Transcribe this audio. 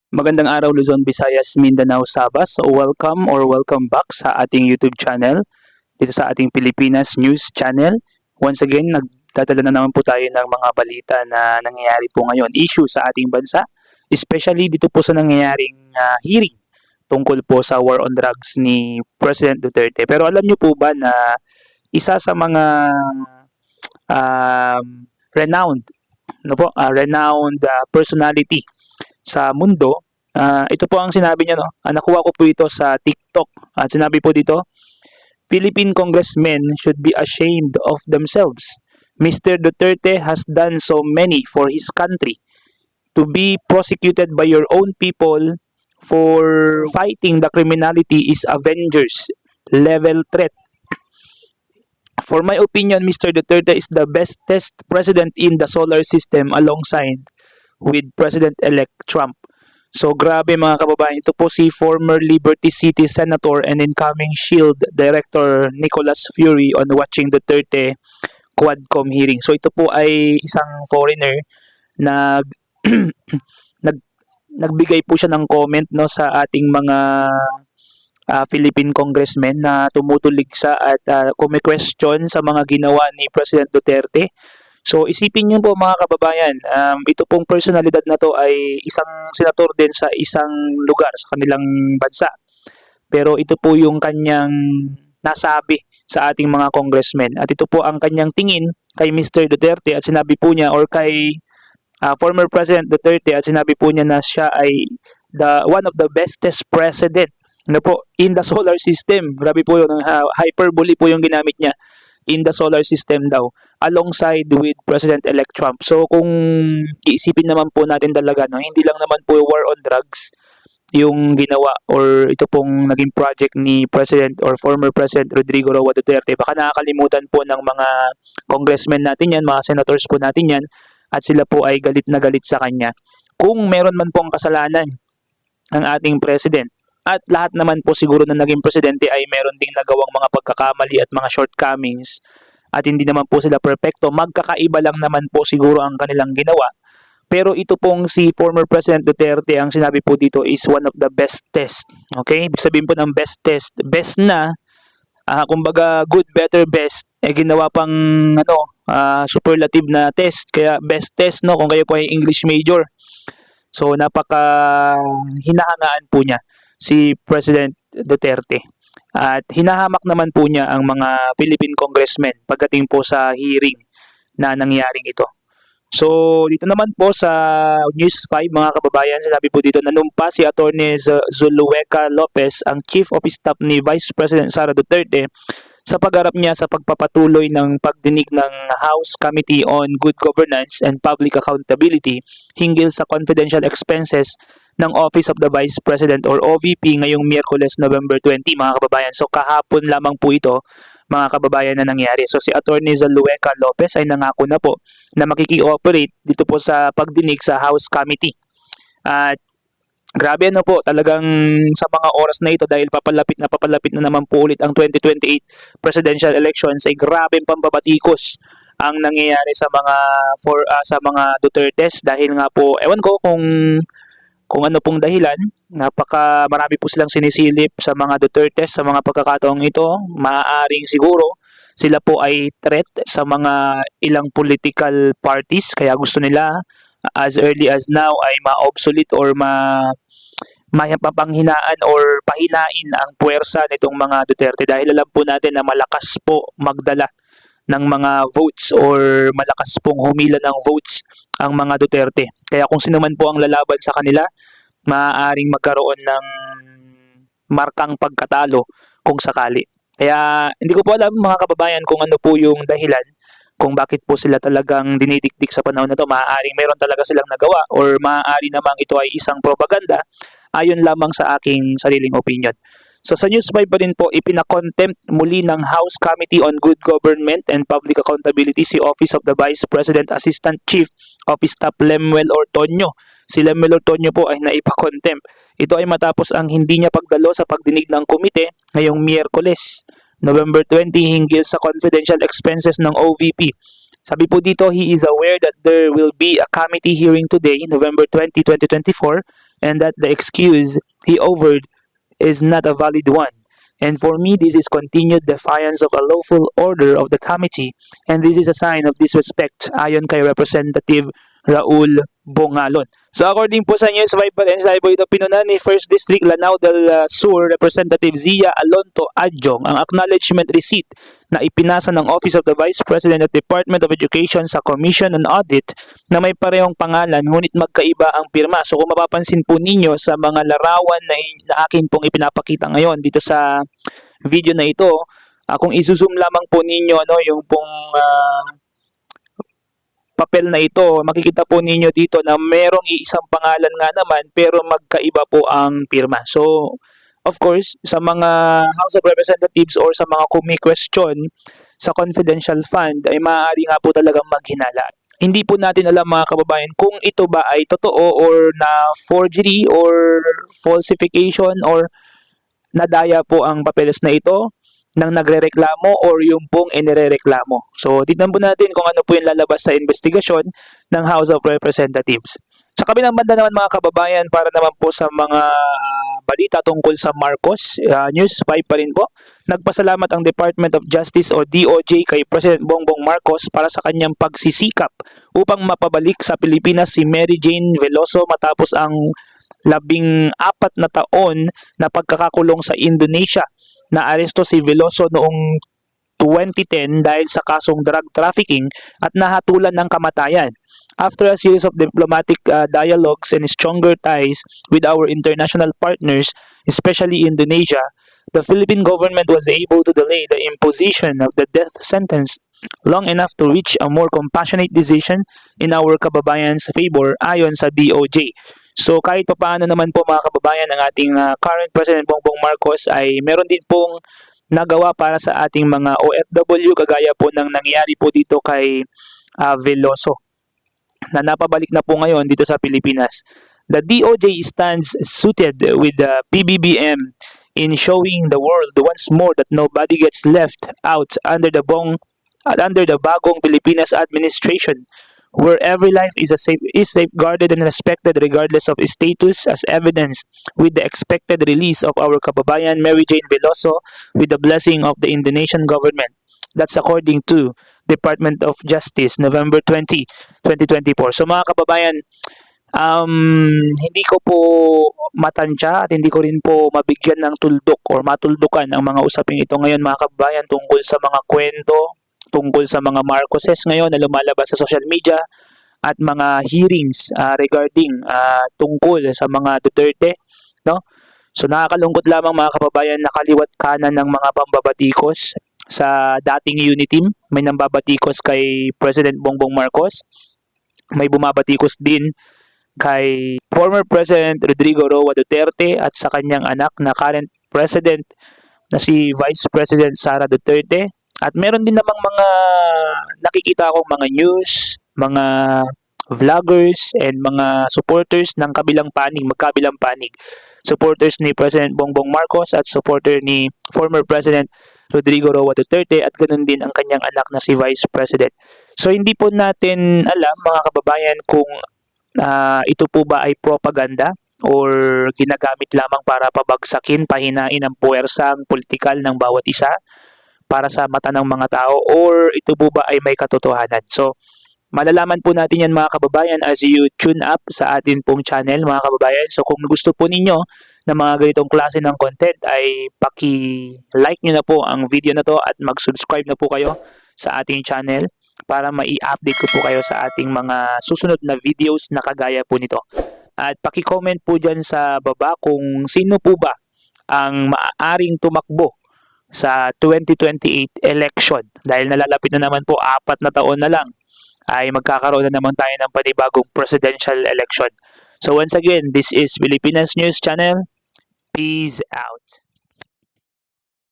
Magandang araw Luzon, Visayas, Mindanao, Sabas. So welcome back sa ating YouTube channel, dito sa ating Pilipinas News Channel. Once again, nagdadala na naman po tayo ng mga balita na nangyayari po ngayon, issue sa ating bansa, especially dito po sa nangyayaring hearing tungkol po sa war on drugs ni President Duterte. Pero alam niyo po ba na isa sa mga renowned, renowned personality sa mundo, ito po ang sinabi niya, no? Nakuha ko po ito sa TikTok. At sinabi po dito, Philippine congressmen should be ashamed of themselves. Mr. Duterte has done so many for his country. To be prosecuted by your own people for fighting the criminality is Avengers level threat. For my opinion, Mr. Duterte is the bestest president in the solar system alongside with President-elect Trump. So grabe mga kababayan, ito po si former Liberty City Senator and incoming SHIELD Director Nicolas Fury on watching Duterte Quadcom hearing. So ito po ay isang foreigner na nagbigay po siya ng comment, no, sa ating mga Philippine congressmen na tumutuligsa at kume-question sa mga ginawa ni President Duterte. So isipin niyo po mga kababayan, ito pong personalidad na to ay isang senator din sa isang lugar sa kanilang bansa. Pero ito po yung kanyang nasabi sa ating mga congressmen. At ito po ang kanyang tingin kay Mr. Duterte at sinabi po niya, or kay former President Duterte, at sinabi po niya na siya ay one of the bestest president, ano po, in the solar system. Grabe po yun, hyperbole po yung ginamit niya, in the solar system daw, alongside with President-elect Trump. So kung iisipin naman po natin talaga, no, hindi lang naman po war on drugs yung ginawa or ito pong naging project ni President or former President Rodrigo Roa Duterte. Baka nakakalimutan po ng mga congressmen natin yan, mga senators po natin yan, at sila po ay galit na galit sa kanya. Kung meron man pong kasalanan ang ating president, at lahat naman po siguro na naging presidente ay meron ding nagawang mga pagkakamali at mga shortcomings at hindi naman po sila perfecto. Magkakaiba lang naman po siguro ang kanilang ginawa. Pero ito pong si former President Duterte, ang sinabi po dito is one of the best test. Okay? Ibig sabihin po ng best test. Best na, kumbaga good, better, best, ginawa pang superlative na test. Kaya best test, no, kung kayo po ay English major. So napaka hinahangaan po niya si President Duterte. At hinahamak naman po niya ang mga Philippine congressmen pagdating po sa hearing na nangyaring ito. So dito naman po sa News 5 mga kababayan, sinabi po dito, nanumpa si Attorney Zulueca Lopez, ang Chief of Staff ni Vice President Sara Duterte, sa pagharap niya sa pagpapatuloy ng pagdinig ng House Committee on Good Governance and Public Accountability hinggil sa confidential expenses ng Office of the Vice President or OVP ngayong Miyerkules, November 20, mga kababayan. So kahapon lamang po ito, mga kababayan, na nangyari. So si Attorney Zulueca Lopez ay nangako na po na makiki-operate dito po sa pagdinig sa House Committee. At grabe po, talagang sa mga oras na ito, dahil papalapit na naman po ulit ang 2028 presidential elections, ay grabeng pambabatikos ang nangyayari sa mga Dutertes, dahil nga po ewan ko kung ano pong dahilan, marami po silang sinisilip sa mga Dutertes sa mga pagkakataong ito. Maaaring siguro sila po ay threat sa mga ilang political parties, kaya gusto nila as early as now ay ma-obsolete or mapapanghinaan or pahinain ang puwersa nitong mga Duterte, dahil alam po natin na malakas po magdala ng mga votes or malakas pong humila ng votes ang mga Duterte. Kaya kung sino man po ang lalaban sa kanila, maaaring magkaroon ng markang pagkatalo kung sakali. Kaya hindi ko po alam mga kababayan kung ano po yung dahilan kung bakit po sila talagang dinidikdik sa panahon na to. Maaaring meron talaga silang nagawa or maaari namang ito ay isang propaganda, ayon lamang sa aking sariling opinion. So sa News 5 pa rin po, ipinakontempt muli ng House Committee on Good Government and Public Accountability si Office of the Vice President Assistant Chief of Staff Lemuel Ortonio. Si Lemuel Ortonio po ay naipakontempt. Ito ay matapos ang hindi niya pagdalo sa pagdinig ng komite ngayong Miyerkules, November 20, hinggil sa confidential expenses ng OVP. Sabi po dito, he is aware that there will be a committee hearing today, November 20, 2024, and that the excuse he offered is not a valid one. And for me, this is continued defiance of a lawful order of the committee, and this is a sign of disrespect ayon kay Representative Raul Bongalon. So according po sa News 5 Palen, sabi po ito pinunan ni 1st District Lanao del Sur Representative Zia Alonto Adjong ang acknowledgement receipt na ipinasa ng Office of the Vice President at Department of Education sa Commission on Audit na may parehong pangalan ngunit magkaiba ang pirma. So kung mapapansin po ninyo sa mga larawan na akin pong ipinapakita ngayon dito sa video na ito, kung isusum lamang po ninyo yung pong papel na ito, makikita po ninyo dito na merong iisang pangalan nga naman pero magkaiba po ang pirma. So, of course, sa mga House of Representatives or sa mga kumi-question sa confidential fund ay maaari nga po talagang maghinala. Hindi po natin alam mga kababayan kung ito ba ay totoo or na forgery or falsification or nadaya po ang papeles na ito ng nagrereklamo or yung pong inirereklamo. So, tignan po natin kung ano po yung lalabas sa investigasyon ng House of Representatives. Sa kabilang banda naman mga kababayan, para naman po sa mga balita tungkol sa Marcos, News 5 pa rin po, nagpasalamat ang Department of Justice o DOJ kay President Bongbong Marcos para sa kanyang pagsisikap upang mapabalik sa Pilipinas si Mary Jane Veloso matapos ang 14 na taon na pagkakakulong sa Indonesia. Naaresto si Veloso noong 2010 dahil sa kasong drug trafficking at nahatulan ng kamatayan. After a series of diplomatic dialogues and stronger ties with our international partners, especially Indonesia, the Philippine government was able to delay the imposition of the death sentence long enough to reach a more compassionate decision in our kababayan's favor ayon sa DOJ. So kahit papaano naman po mga kababayan, ang ating current President Bongbong Marcos ay meron din pong nagawa para sa ating mga OFW kagaya po ng nangyari po dito kay Veloso na napabalik na po ngayon dito sa Pilipinas. The DOJ stands suited with the PBBM in showing the world once more that nobody gets left out under the bagong Pilipinas administration, where every life is safeguarded and respected regardless of status, as evidenced with the expected release of our kababayan Mary Jane Veloso with the blessing of the Indonesian government. That's according to Department of Justice, November 20, 2024. So mga kababayan, hindi ko po matansya at hindi ko rin po mabigyan ng tuldok or matuldukan ang mga usaping ito ngayon mga kababayan tungkol sa mga kwento, tungkol sa mga Marcoses ngayon na lumalabas sa social media at mga hearings regarding tungkol sa mga Duterte, no? So nakakalungkot lamang mga kababayan na kaliwat kanan ng mga pambabatikos sa dating unity team. May nambabatikos kay President Bongbong Marcos. May bumabatikos din kay former President Rodrigo Roa Duterte at sa kanyang anak na current President na si Vice President Sara Duterte. At meron din namang mga nakikita akong mga news, mga vloggers, and mga supporters ng magkabilang panig. Supporters ni President Bongbong Marcos at supporter ni former President Rodrigo Roa Duterte at ganoon din ang kanyang anak na si Vice President. So hindi po natin alam mga kababayan kung ito po ba ay propaganda or ginagamit lamang para pabagsakin, pahinain ang puwersang politikal ng bawat isa para sa mata ng mga tao, or ito po ba ay may katotohanan. So, malalaman po natin yan mga kababayan as you tune up sa atin pong channel mga kababayan. So, kung gusto po ninyo na mga ganitong klase ng content ay paki-like nyo na po ang video na to at mag-subscribe na po kayo sa ating channel para mai-update ko po kayo sa ating mga susunod na videos na kagaya po nito. At paki-comment po dyan sa baba kung sino po ba ang maaaring tumakbo sa 2028 election. Dahil nalalapit na naman po, 4 na taon na lang, ay magkakaroon na naman tayo ng panibagong presidential election. So once again, this is Pilipinas News Channel. Peace out.